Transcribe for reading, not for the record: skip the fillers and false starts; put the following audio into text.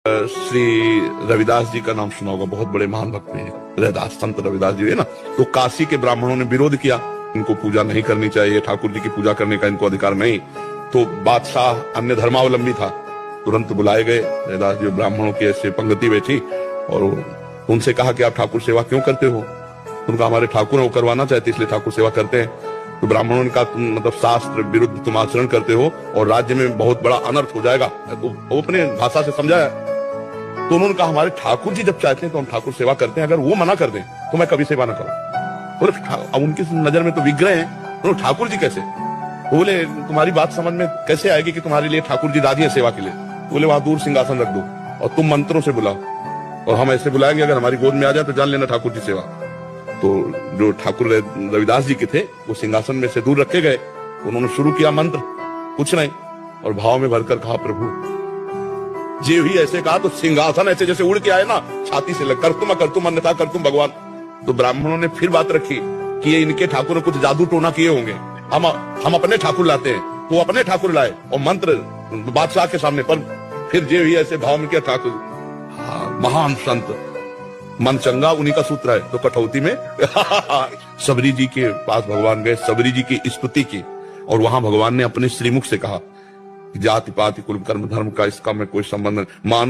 श्री रविदास जी का नाम सुना होगा, बहुत बड़े महान भक्त हैं रविदास, संत रविदास जी है ना। तो काशी के ब्राह्मणों ने विरोध किया, इनको पूजा नहीं करनी चाहिए, ठाकुर जी की पूजा करने का इनको अधिकार नहीं। तो बादशाह अन्य धर्मावलंबी था, तुरंत बुलाए गए रविदास जी, ब्राह्मणों की ऐसे पंक्ति बैठी और उनसे कहा कि आप ठाकुर सेवा क्यों करते हो? उनका हमारे ठाकुर वो करवाना चाहते इसलिए ठाकुर सेवा करते हैं। तो ब्राह्मणों ने कहा तुम मतलब शास्त्र विरुद्ध तुम आचरण करते हो और राज्य में बहुत बड़ा अनर्थ हो जाएगा। तो वो अपने भाषा से समझाया। तो उन्होंने कहा हमारे ठाकुर जी जब चाहते हैं तो हम ठाकुर सेवा करते हैं, अगर वो मना कर दें तो मैं कभी सेवा ना करूं। बोले अब उनकी नजर में तो विग्रह हैं, तो ठाकुर जी कैसे? बोले तुम्हारी बात समझ में कैसे आएगी कि तुम्हारे लिए ठाकुर जी राजी है सेवा के लिए? बोले वहां दूर सिंहासन रख दो और तुम मंत्रों से बुलाओ और हम ऐसे बुलाएंगे, अगर हमारी गोद में आ जाए तो जान लेना ठाकुर जी सेवा। तो जो ठाकुर रविदास जी के थे वो सिंहासन में से दूर रखे गए, उन्होंने शुरू किया मंत्र, कुछ नहीं, और भाव में भरकर कहा प्रभु जी ही ऐसे कहा तो सिंहासन ऐसे जैसे उड़ के आए ना, छाती से लग कर तुम अन्यथा कर तुम भगवान। तो ब्राह्मणों ने फिर बात रखी कि ये इनके ठाकुर ने कुछ जादू टोना किए होंगे, हम अपने ठाकुर लाते हैं। तो अपने ठाकुर लाए और मंत्र बादशाह के सामने, पर फिर जे ही ऐसे भाव में किया ठाकुर। महान संत मन चंगा उन्हीं का सूत्र है। तो कठौती में सबरी जी के पास भगवान गए, सबरी जी की स्तुति की और वहां भगवान ने अपने श्रीमुख से कहा जाति पाति कुल कर्म धर्म का इसका में कोई संबंध नहीं, मानो